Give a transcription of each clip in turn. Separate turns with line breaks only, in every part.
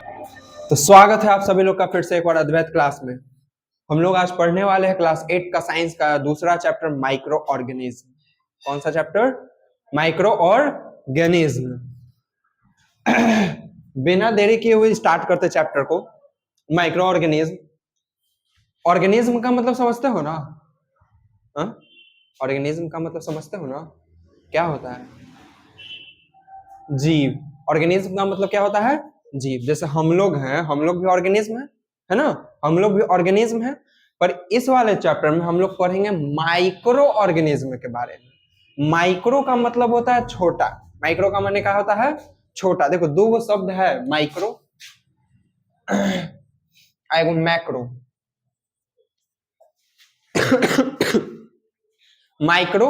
तो स्वागत है आप सभी लोग का फिर से एक बार अद्वैत क्लास में। हम लोग आज पढ़ने वाले हैं क्लास 8 का साइंस का दूसरा चैप्टर माइक्रो ऑर्गेनिज्म। कौन सा चैप्टर? Micro organism. बिना देरी किए हुए स्टार्ट करते चैप्टर को। माइक्रो ऑर्गेनिज्म, ऑर्गेनिज्म का मतलब समझते हो ना? ऑर्गेनिज्म का मतलब समझते हो ना? क्या होता है? जीव। ऑर्गेनिज्म का मतलब क्या होता है? जीव। जैसे हम लोग हैं, हम लोग भी ऑर्गेनिज्म है ना? हम लोग भी ऑर्गेनिज्म है। पर इस वाले चैप्टर में हम लोग पढ़ेंगे माइक्रो ऑर्गेनिज्म के बारे में। माइक्रो का मतलब होता है छोटा। माइक्रो का माने क्या होता है? छोटा। देखो दो वो शब्द है, माइक्रो एगो macro. Micro,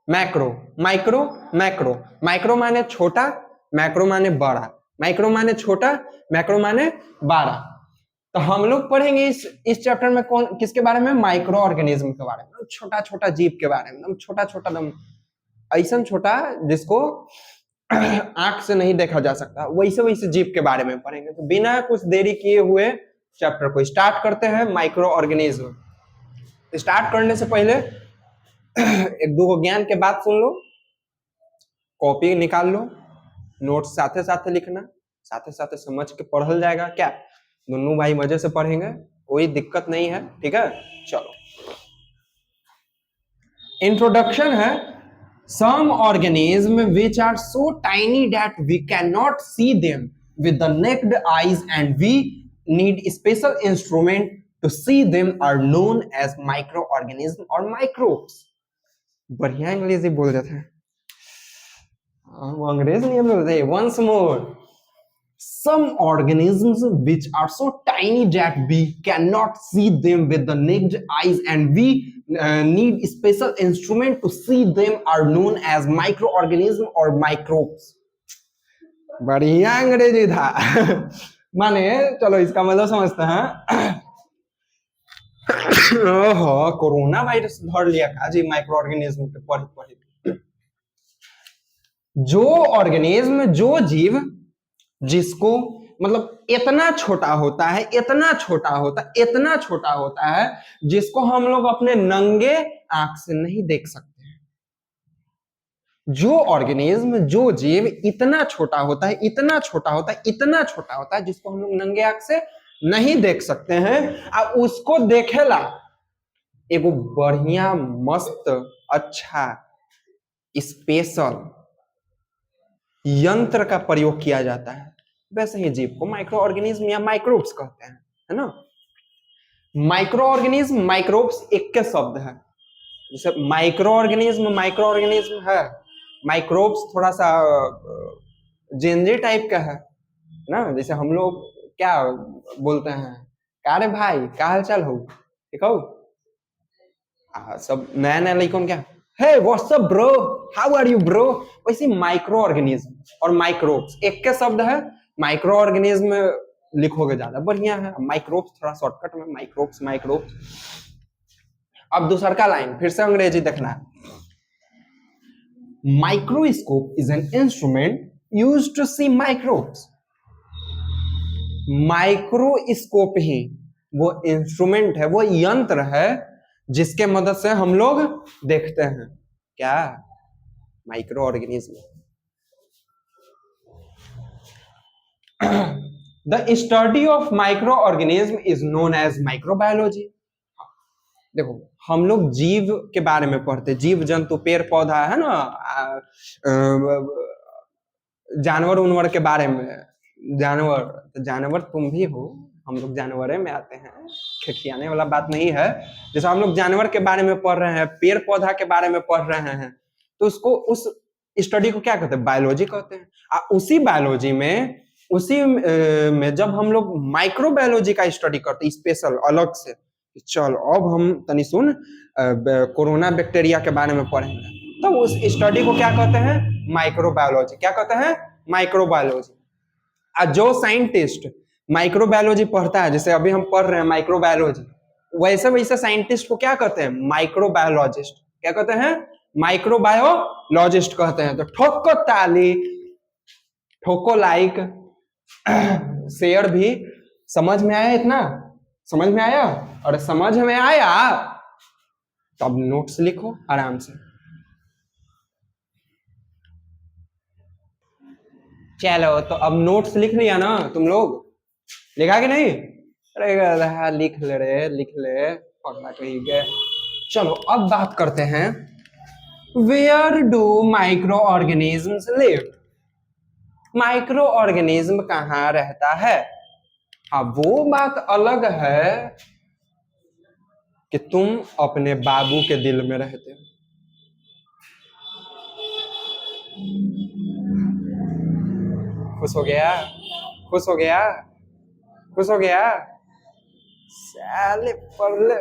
macro, micro, macro. Micro माने छोटा, मैक्रो माने बड़ा। माइक्रो माने छोटा, मैक्रो माने बड़ा। तो हम लोग पढ़ेंगे इस चैप्टर में कौन किसके बारे में? माइक्रो ऑर्गेनिज्म के बारे में। छोटा छोटा जीव के बारे में, छोटा छोटा दम, ऐसा छोटा जिसको आंख से नहीं देखा जा सकता, वैसे वैसे जीव के बारे में पढ़ेंगे। तो बिना कुछ देरी किए हुए चैप्टर को स्टार्ट करते हैं। माइक्रो ऑर्गेनिज्म स्टार्ट करने से पहले एक दो ज्ञान के बात सुन लो, कॉपी निकाल लो, नोट्स साथे साथे लिखना, साथे साथे समझ के पढ़ल जाएगा। क्या दोनों भाई मजे से पढ़ेंगे, कोई दिक्कत नहीं है, ठीक है? चलो इंट्रोडक्शन है। Some organisms which are so tiny that we cannot see them with the naked eyes and we need special instrument to see them are known as microorganisms or microbes. बढ़िया अंग्रेजी बोल रहे थे, वो अंग्रेज नहीं बोल रहे। Once more, some organisms which are so tiny that we cannot see them with the naked eyes and we need special instrument to see them are known as microorganisms or microbes. बढ़िया अंग्रेजी था। माने चलो इसका मतलब समझते हैं। ओहो, कोरोना वायरस धर लिया का जी माइक्रो ऑर्गेनिज्म के पढ़ पढ़। जो ऑर्गेनिज्म, जो जीव जिसको मतलब इतना छोटा होता है, इतना छोटा होता है, इतना छोटा होता है जिसको हम लोग अपने नंगे आंख से नहीं देख सकते हैं। जो ऑर्गेनिज्म, जो जीव इतना छोटा होता है, इतना छोटा होता है, इतना छोटा होता है जिसको हम लोग नंगे आंख से नहीं देख सकते हैं, और उसको देखेला एगो बढ़िया मस्त अच्छा स्पेशल यंत्र का प्रयोग किया जाता है। वैसे ही जीव को माइक्रो ऑर्गेनिज्म या माइक्रोब्स कहते हैं, है ना? माइक्रो ऑर्गेनिज्म, माइक्रोब्स एक के शब्द है। जैसे माइक्रो ऑर्गेनिज्म है, माइक्रोब्स थोड़ा सा जेनरी टाइप का है ना। जैसे हम लोग क्या बोलते हैं, क्या रे भाई, क्या हाल चाल हो, ठीक हो? सब नया नया लड़कों क्या, hey what's up bro, how are you bro. वैसे माइक्रो ऑर्गेनिज्म और माइक्रोब्स एक के शब्द है। माइक्रो ऑर्गेनिज्म लिखोगे ज्यादा बढ़िया है, माइक्रोब्स थोड़ा शॉर्टकट में, माइक्रोब्स। अब दूसर का लाइन फिर से अंग्रेजी देखना है। Microscope is an instrument used to see microbes. Microscope ही वो इंस्ट्रूमेंट है, वो यंत्र है जिसके मदद से हम लोग देखते हैं क्या? Microorganism. The study of microorganism is known as microbiology. देखो हम लोग जीव के बारे में पढ़ते, जीव जंतु पेड़ पौधा है ना, जानवर उनवर के बारे में। जानवर तुम भी हो, हम लोग जानवरे में आते हैं, खिखियाने वाला बात नहीं है। जैसे हम लोग जानवर के बारे में पढ़ रहे हैं, पेड़ पौधा के बारे में पढ़ रहे हैं, तो उसको उस स्टडी को क्या कहते हैं? बायोलॉजी कहते हैं। उसी बायोलॉजी में, उसी में जब हम लोग माइक्रो बायोलॉजी का स्टडी करते स्पेशल अलग से, चलो अब हम तनी सुन कोरोना बैक्टीरिया के बारे में पढ़ेंगे, तो उस स्टडी को क्या कहते हैं? माइक्रोबायोलॉजी। क्या कहते हैं? माइक्रोबायोलॉजी। जो साइंटिस्ट माइक्रोबायोलॉजी पढ़ता है, जैसे अभी हम पढ़ रहे हैं माइक्रोबायोलॉजी, वैसे वैसे साइंटिस्ट को क्या कहते हैं? माइक्रोबायोलॉजिस्ट। क्या कहते हैं? माइक्रोबायोलॉजिस्ट कहते हैं। तो ठोको ताली, ठोको लाइक, शेयर भी। समझ में आया इतना? समझ में आया? और समझ में आया तब नोट्स लिखो आराम से। चलो तो अब नोट्स लिख लिया ना तुम लोग? लिखा कि नहीं? अरे लिख ले रे, लिख ले, पढ़ना कहीं गए। चलो अब बात करते हैं, where do microorganisms live? Microorganism कहाँ रहता है? अब वो बात अलग है कि तुम अपने बाबू के दिल में रहते हो। खुश हो गया? खुश हो गया? खुश हो गया? साले पगले,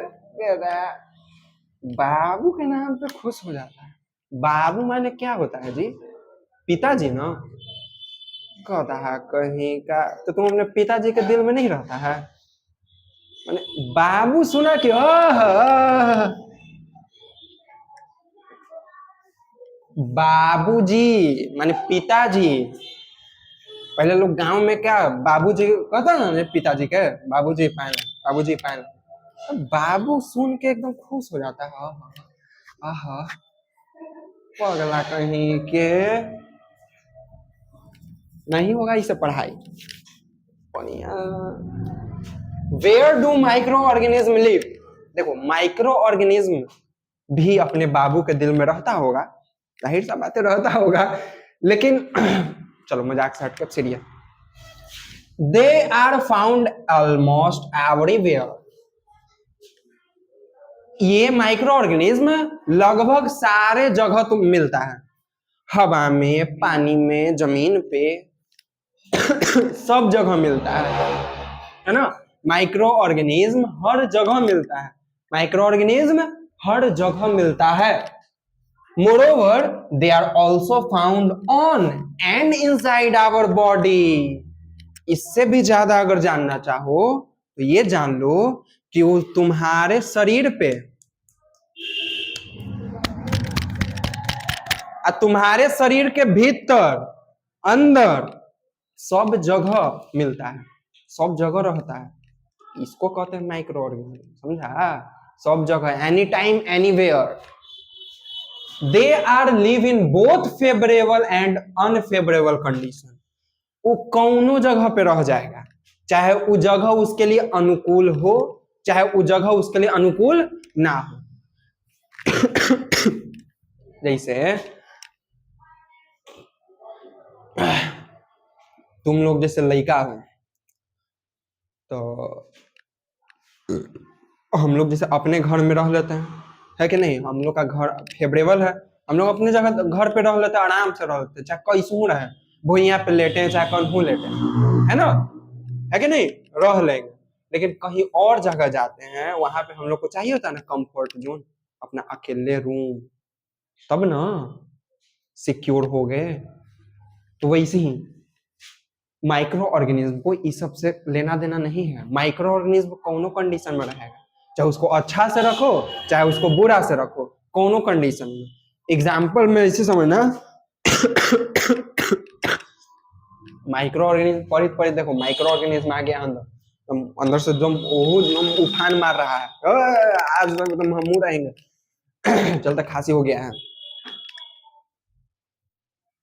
बाबू के नाम पे खुश हो जाता है। बाबू माने क्या होता है जी? पिताजी ना? कहता है कहीं का, तो तुम अपने पिताजी के दिल में नहीं रहता है? माने बाबू सुना कि बाबूजी माने पिताजी। पहले लोग गांव में क्या बाबूजी कहता ना पिताजी के, बाबूजी पाए, बाबूजी पाए। तो बाबू सुन के एकदम खुश हो जाता है। आहा, पगला कहीं के, नहीं होगा इसे पढ़ाई। Where do microorganism live? देखो माइक्रो ऑर्गेनिज्म भी अपने बाबू के दिल में रहता होगा, जाहिर सा बातें रहता होगा, लेकिन चलो मजाक से हटकर serious. They are found almost everywhere. ये माइक्रो ऑर्गेनिज्म लगभग सारे जगह तो मिलता है, हवा में, पानी में, जमीन पे, सब जगह मिलता है ना? माइक्रो ऑर्गेनिज्म हर जगह मिलता है, माइक्रो ऑर्गेनिज्म हर जगह मिलता है। Moreover, they are also found on and inside our body. इससे भी ज्यादा अगर जानना चाहो तो ये जान लो कि वो तुम्हारे शरीर पे, तुम्हारे शरीर के भीतर, अंदर, सब जगह मिलता है, सब जगह रहता है। इसको कहते हैं माइक्रो ऑर्गेनिज्म, समझा? सब जगह, any time, anywhere. They are live in both favourable and unfavourable condition. वो कौनों जगह पे रह जाएगा, चाहे वो जगह उसके लिए अनुकूल हो, चाहे वो जगह उसके लिए अनुकूल ना हो। जैसे तुम लोग जैसे लड़का हो, तो हम लोग जैसे अपने घर में रह लेते हैं, है कि नहीं? हम लोग का घर फेवरेबल है, हम लोग अपने जगह घर पे रह लेते हैं, आराम से रह लेते हैं, चाहे कैसू रहे, भुइया पे लेटे चाहे कन्हू लेटे, है ना? है कि नहीं? रह लेंगे। लेकिन कहीं और जगह जाते हैं, वहां पे हम लोग को चाहिए होता है ना कंफर्ट जोन, अपना अकेले रूम, तब ना सिक्योर हो गए। तो वैसे ही माइक्रो ऑर्गेनिज्म को इस सब से लेना देना नहीं है। माइक्रो ऑर्गेनिज्म कौनो कंडीशन में रहेगा, चाहे उसको अच्छा से रखो चाहे उसको बुरा से रखो, कौनो कंडीशन में। एग्जाम्पल में इसे समझना, माइक्रो ऑर्गेनिज्म पढ़ी देखो, माइक्रो ऑर्गेनिज्म आ गया अंदर, अंदर से एकदम उफान मार रहा है, आज एकदम हम रहेंगे, चलता खांसी हो गया है।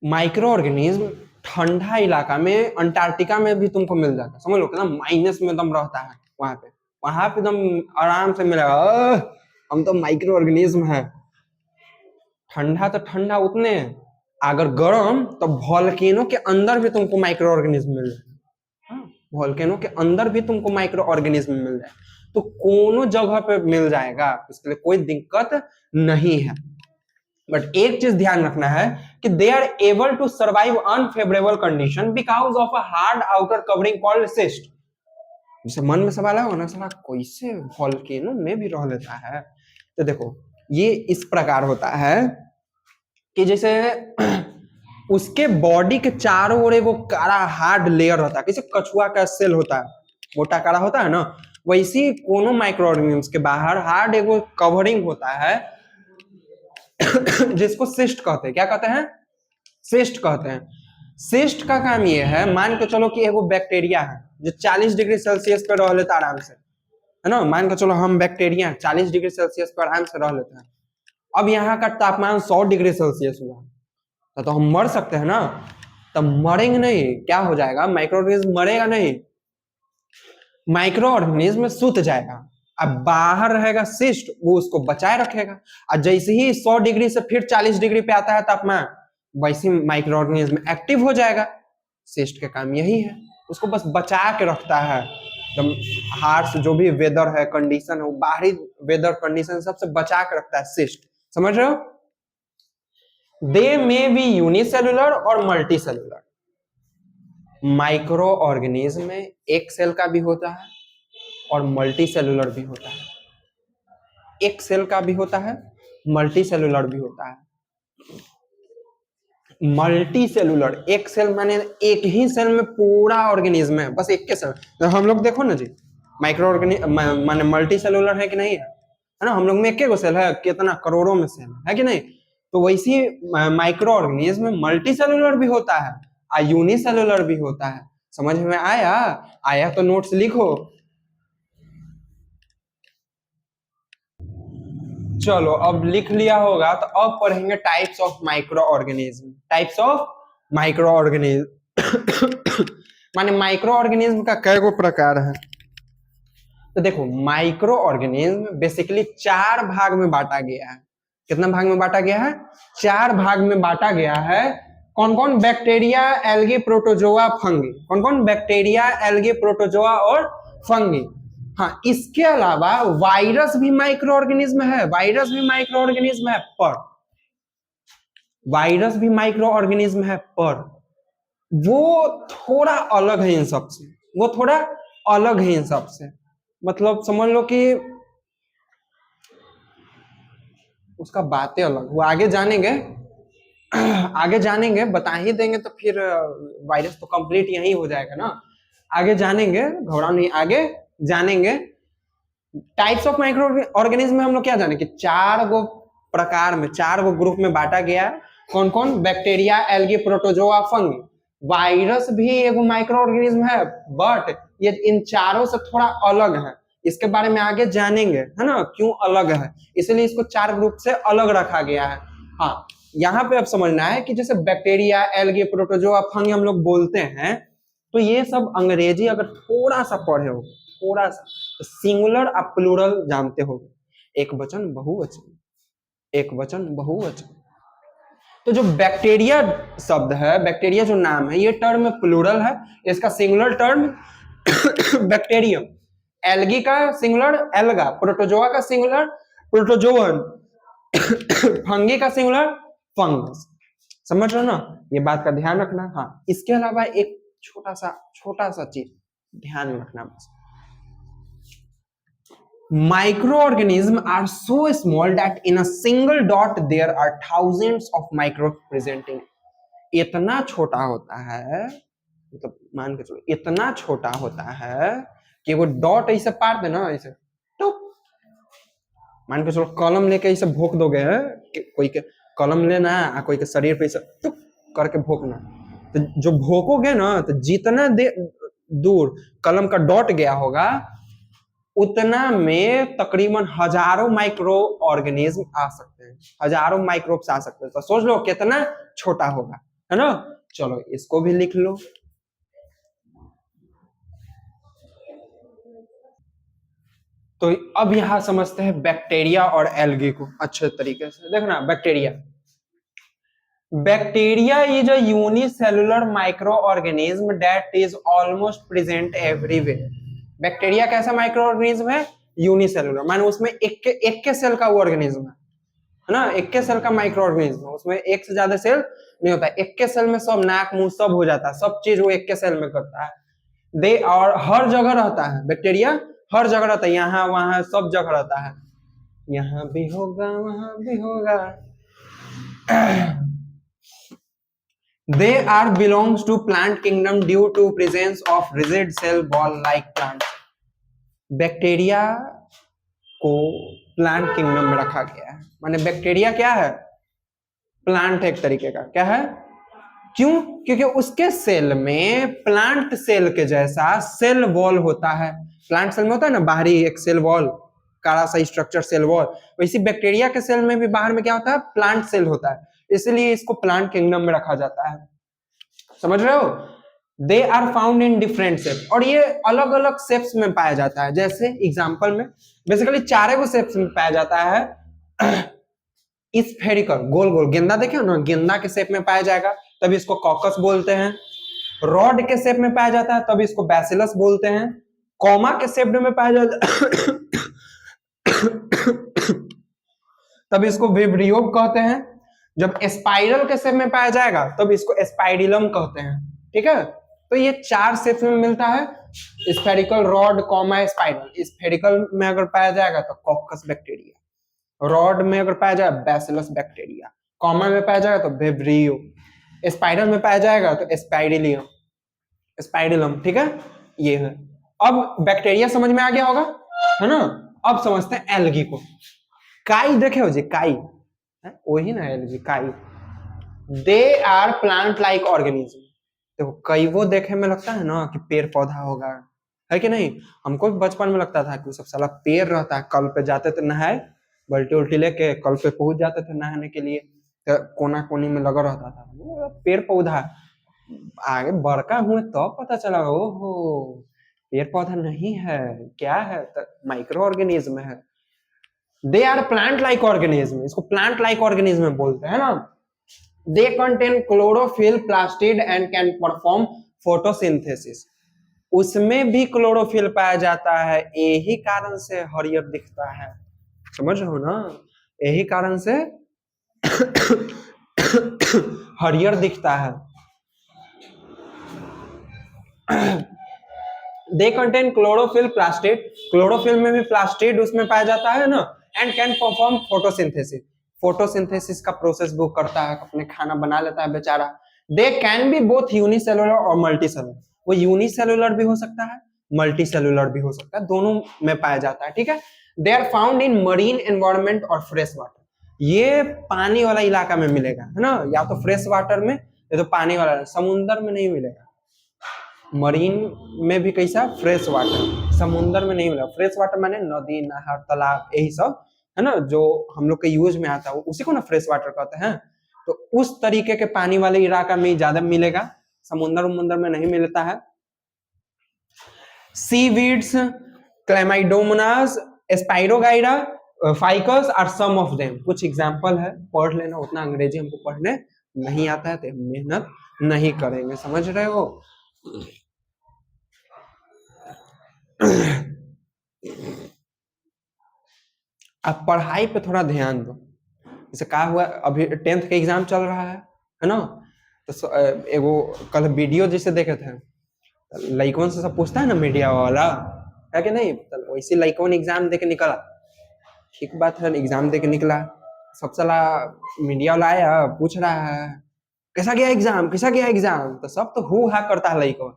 माइक्रो ऑर्गेनिज्म ठंडा इलाका में, अंटार्कटिका में भी तुमको मिल जाता है, समझ लो एकदम माइनस में दम रहता है, वहां पे एकदम आराम से मिलेगा। हम तो माइक्रो ऑर्गेनिज्म है। ठंडा तो ठंडा उतने, अगर गर्म तो वॉल्केनो के अंदर भी तुमको माइक्रो ऑर्गेनिज्म मिल जाए, वॉल्केनो के अंदर भी तुमको माइक्रो ऑर्गेनिज्म मिल जाए, तो कोनो जगह पे मिल जाएगा, इसके लिए कोई दिक्कत नहीं है। बट एक चीज ध्यान रखना है कि they are able to survive unfavourable condition because of a hard outer covering called cyst. जैसे मन में सवाल है ना, साला कैसे वॉल्केनो में भी रह लेता है? तो देखो ये इस प्रकार होता है कि जैसे उसके बॉडी के चारों ओर एक काला हार्ड लेयर रहता है, जैसे कछुआ का सेल होता है, मोटा काला होता है ना, वैसी कोनो माइक्रो ऑर्गेनिज्म के बाहर हार्ड एक कवरिंग होता है जिसको सिस्ट कहते हैं। क्या कहते हैं? सिस्ट कहते हैं। सिस्ट का काम ये है, मान के चलो कि एगो बैक्टीरिया है जो 40 डिग्री सेल्सियस पर रह लेता आराम से, है ना। मान के चलो हम बैक्टीरिया 40 डिग्री सेल्सियस पर आराम से रह लेते हैं। अब यहाँ का तापमान 100 डिग्री सेल्सियस हुआ तो हम मर सकते हैं ना। तब मरेंगे नहीं, क्या हो जाएगा, माइक्रो ऑर्गेनिज्म मरेगा नहीं, माइक्रो ऑर्गेनिज्म सूत जाएगा। अब बाहर रहेगा सिस्ट, वो उसको बचाए रखेगा। और जैसे ही 100 डिग्री से फिर 40 डिग्री पे आता है तापमान, वैसे माइक्रो ऑर्गेनिज्म एक्टिव हो जाएगा। सिस्ट का काम यही है, उसको बस बचा के रखता है। एकदम हार्श जो भी वेदर है, कंडीशन है, वो बाहरी वेदर कंडीशन सबसे बचा के रखता है सिस्ट, समझ रहे हो। दे मे बी यूनिसेलुलर और मल्टी सेलुलर। माइक्रो ऑर्गेनिज्म में एक सेल का भी होता है और मल्टी सेलुलर भी होता है। एक सेल का भी होता है, मल्टी सेलुलर भी होता है। मल्टी सेलुलर, एक सेल माने एक ही सेल में पूरा ऑर्गेनिज्म है, बस एक के सेल। तो हम लोग देखो ना जी, माइक्रो ऑर्गेनिज्म माने मल्टी सेलुलर है कि नहीं है ना। हम लोग में एक सेल है, कितना करोड़ों में सेल है कि नहीं। तो वैसे माइक्रो ऑर्गेनिज्म में मल्टी सेलुलर भी होता है और यूनिसेलुलर भी होता है। समझ में आया? आया तो नोट्स लिखो। चलो अब लिख लिया होगा तो अब पढ़ेंगे types of micro organism. Types of micro organism माने माइक्रो ऑर्गेनिज्म का कई गो प्रकार है। तो देखो, माइक्रो ऑर्गेनिज्म बेसिकली 4 भाग में बांटा गया है। कितना भाग में बांटा गया है? 4 भाग में बांटा गया है। कौन कौन? Bacteria, algae, protozoa, fungi. कौन कौन? बैक्टीरिया, एल्गी, प्रोटोजोआ और फंगी। हाँ, इसके अलावा वायरस भी माइक्रो ऑर्गेनिज्म है। वायरस भी माइक्रो ऑर्गेनिज्म है, पर वायरस भी माइक्रो ऑर्गेनिज्म है, पर वो थोड़ा अलग है इन सबसे। वो थोड़ा अलग है इन सबसे, मतलब समझ लो कि उसका बातें अलग। वो आगे जानेंगे, आगे जानेंगे, बता ही देंगे तो फिर वायरस तो कंप्लीट यही हो जाएगा ना। आगे जानेंगे, घबराओ नहीं, आगे जानेंगे। टाइप्स ऑफ माइक्रो ऑर्गेनिज्म में हम लोग क्या जाने कि 4 गो प्रकार में, 4 गो ग्रुप में बांटा गया है। कौन कौन? Bacteria, algae, protozoa, fungi. Virus भी एक माइक्रो ऑर्गेनिज्म है, बट ये इन चारों से थोड़ा अलग है। इसके बारे में आगे जानेंगे, है ना, क्यों अलग है, इसलिए इसको 4 ग्रुप से अलग रखा गया है। हाँ, यहाँ पे अब समझना है कि जैसे बैक्टीरिया, एल्गी, प्रोटोजोआ, फंगी हम लोग बोलते हैं, तो ये सब अंग्रेजी अगर थोड़ा सा पढ़े हो, थोड़ा सा, तो सिंगुलर और प्लूरल जानते हो। एक वचन, बहुवचन, एक वचन, बहुवचन। तो जो बैक्टीरिया शब्द है, बैक्टीरिया जो नाम है, ये टर्म प्लूरल है। इसका सिंगुलर टर्म बैक्टीरियम, एल्गी का सिंगुलर एल्गा, प्रोटोजोआ का सिंगुलर प्रोटोजोअन, फंगी का सिंगुलर फंगस। समझ रहे हो ना, ये बात का ध्यान रखना। हाँ, इसके अलावा एक छोटा सा चीज ध्यान में रखना बस। Microorganisms are so small that in a single dot there are thousands of microbes presenting. इतना छोटा होता है, मतलब मान के चलो इतना छोटा होता है कि वो डॉट ऐसे पार दे ना, ऐसे तो मान के चलो कलम लेके ऐसे भोंक दोगे, कोई के कलम लेना है, कोई के शरीर पे ऐसे टुक करके भोंकना, तो जो भोंकोगे ना, तो जितना दूर कलम का डॉट गया होगा, उतना में तकरीबन हजारों माइक्रो ऑर्गेनिज्म आ सकते हैं, हजारों माइक्रोब्स आ सकते हैं। तो सोच लो कितना छोटा होगा, है ना। चलो इसको भी लिख लो। तो अब यहां समझते हैं बैक्टीरिया और एल्गी को अच्छे तरीके से। देखना, bacteria is a unicellular micro organism that is almost present everywhere. Bacteria कैसा माइक्रो ऑर्गेनिज्म है? यूनिसेलुलर, माने उसमें एक के सेल का वो ऑर्गेनिज्म है ना, एक के सेल का माइक्रो ऑर्गेनिज्म, उसमें एक से ज्यादा सेल नहीं होता। एक के सेल में सब नाक मुंह सब हो जाता है, सब चीज वो एक के सेल में करता है। दे और हर जगह रहता है, बैक्टीरिया हर जगह रहता है, यहाँ वहां सब जगह रहता है, यहाँ भी होगा वहां भी होगा। They are belongs to plant kingdom due to presence of rigid cell ball like plants. Bacteria को प्लांट किंगडम में रखा गया है। माने बैक्टीरिया क्या है? प्लांट है एक तरीके का। क्या है? क्यों? क्योंकि उसके सेल में प्लांट सेल के जैसा सेल वॉल होता है। प्लांट सेल में होता है ना बाहरी एक सेल वॉल, काला सा स्ट्रक्चर सेल वॉल, वैसे बैक्टीरिया के सेल में भी बाहर में क्या होता है? प्लांट सेल होता है, इसलिए इसको प्लांट किंगडम में रखा जाता है। समझ रहे हो? They are found in different shape, और ये अलग अलग शेप्स में पाया जाता है। जैसे एग्जांपल में बेसिकली चारे को शेप्स में पाया जाता है। स्फेरिकल, गोल गोल गेंदा देखे ना, गेंदा के शेप में पाया जाएगा तभी इसको कॉकस बोलते हैं। रॉड के शेप में पाया जाता है तभी इसको बैसिलस बोलते हैं। कॉमा के शेप में पाया जाता है तब इसको विब्रियो कहते हैं। जब स्पाइरल के शेप में पाया जाएगा तब इसको स्पाइडिलम कहते हैं। ठीक है, तो ये चार शेप में मिलता है, spherical, rod, comma, spiral. Spherical में अगर पाया जाएगा तो कॉकस बैक्टीरिया, रॉड में अगर पाया जाएगा बैसिलस बैक्टीरिया, कॉमा में पाया जाएगा तो विब्रियो, स्पाइरल में पाया जाएगा तो स्पाइडिलियम, स्पाइडिलम। ठीक है, ये है। अब बैक्टीरिया समझ में आ गया होगा, है ना? अब समझते हैं एल्गी को। काई देखे हो जी, काई वही ना एल्गी, काई। They are plant like organism. देखो कई वो देखे में लगता है ना कि पेड़ पौधा होगा, है कि नहीं? हमको भी बचपन में लगता था कि सब साला पेड़ रहता है, कल पे जाते थे नहाए, बल्टी उल्टी लेके कल पे पहुंच जाते थे नहाने के लिए, तो कोना कोनी में लगा रहता था वो पेड़ पौधा। आगे बड़का हुए तो पता चला ओहो पेड़ पौधा नहीं है, क्या है? तो माइक्रो ऑर्गेनिज्म है। They are plant like organism, इसको प्लांट लाइक ऑर्गेनिज्म बोलते हैं ना। They contain chlorophyll, plastid and can perform photosynthesis. उसमें भी क्लोरोफिल पाया जाता है, यही कारण से हरियर दिखता है। समझ रहे हो ना? यही कारण से हरियर दिखता है। दे कंटेन क्लोरोफिल, प्लास्टिड, क्लोरोफिल में भी प्लास्टिड उसमें पाया जाता है ना। And can perform photosynthesis, photosynthesis का प्रोसेस वो करता है, अपने खाना बना लेता है बेचारा। They can be both unicellular और मल्टीसेलुलर, वो यूनिसेलुलर भी हो सकता है, मल्टी सेलुलर भी हो सकता है, दोनों में पाया जाता है। ठीक है, they are found in marine environment और फ्रेश वाटर। ये पानी वाला इलाका में मिलेगा, है ना? या तो फ्रेश वाटर में, या तो पानी वाला, समुन्द्र में नहीं मिलेगा। मरीन में भी कैसा? Fresh water. समुन्द्र में नहीं मिलेगा। फ्रेश वाटर माने नदी, नहर, तालाब, यही सब, है ना, जो हम लोग के यूज में आता है, उसी को ना फ्रेश वाटर कहते हैं। तो उस तरीके के पानी वाले इलाका में ज्यादा मिलेगा, समुन्द्र में नहीं मिलता है। Seaweeds, Chlamydomonas, Spirogyra, Fucus are some of them. कुछ एग्जांपल है, पढ़ लेना, उतना अंग्रेजी हमको पढ़ने नहीं आता है तो मेहनत नहीं करेंगे। समझ रहे हो? अब पढ़ाई पे थोड़ा ध्यान दो। जैसे कहा हुआ अभी 10th का एग्जाम चल रहा है ना? तो एगो कल वीडियो जैसे देखे थे, लइकन से सब पूछता है ना मीडिया वाला, है कि नहीं? तो वैसे लइकन एग्जाम दे के निकला, ठीक बात है, एग्जाम दे के निकला, सब साला मीडिया वाला आया पूछ रहा है कैसा गया एग्जाम, कैसा गया एग्जाम? तो सब तो हु हा करता है लइकन।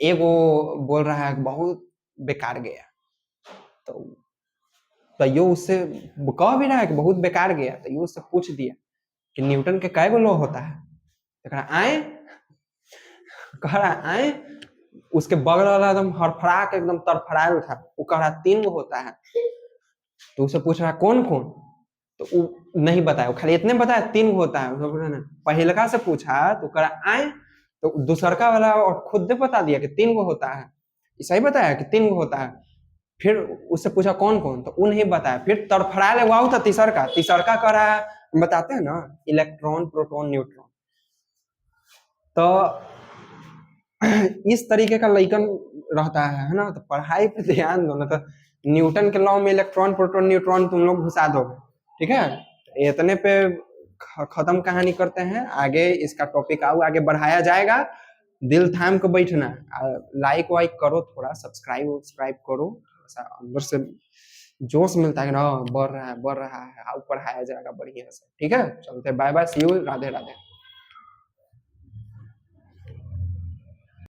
एगो बोल रहा है बहुत बेकार गया, तो यो उससे कह भी रहा है कि बहुत बेकार गया, तो यो उससे पूछ दिया कि न्यूटन के कै गो लॉ होता है? तो कह रहा आए, उसके बगल वाला एकदम हड़फड़ा के एकदम तड़फड़ाया था, वो कह रहा 3 गो होता है। तो उसे पूछ रहा कौन कौन? तो वो नहीं बताया, खाली इतने बताया 3 गो होता है। पहलका से पूछा तो कह रहा आए, तो दूसरका वाला और खुद बता दिया कि 3 गो होता है, सही बताया कि 3 गो होता है। फिर उससे पूछा कौन कौन, तो वो नहीं बताया। फिर तड़फड़ा ले हुआ था तीसरका कह रहा है, बताते हैं ना, इलेक्ट्रॉन, प्रोटॉन, न्यूट्रॉन। तो इस तरीके का लइकन रहता है ना? तो पढ़ाई पे ध्यान दो, ना तो न्यूटन के लॉ में इलेक्ट्रॉन, प्रोटॉन, न्यूट्रॉन तुम लोग घुसा दोगे। ठीक है, इतने पे खत्म कहानी करते हैं। आगे इसका टॉपिक आगे बढ़ाया जाएगा, दिल थाम के बैठना, लाइक वाइक करो, थोड़ा सब्सक्राइब करो, अंदर से जोश मिलता है ना, बढ़ रहा है, आगे पढ़ाया जाएगा बढ़िया से। ठीक है, चलते, bye bye, see you, Radhe Radhe.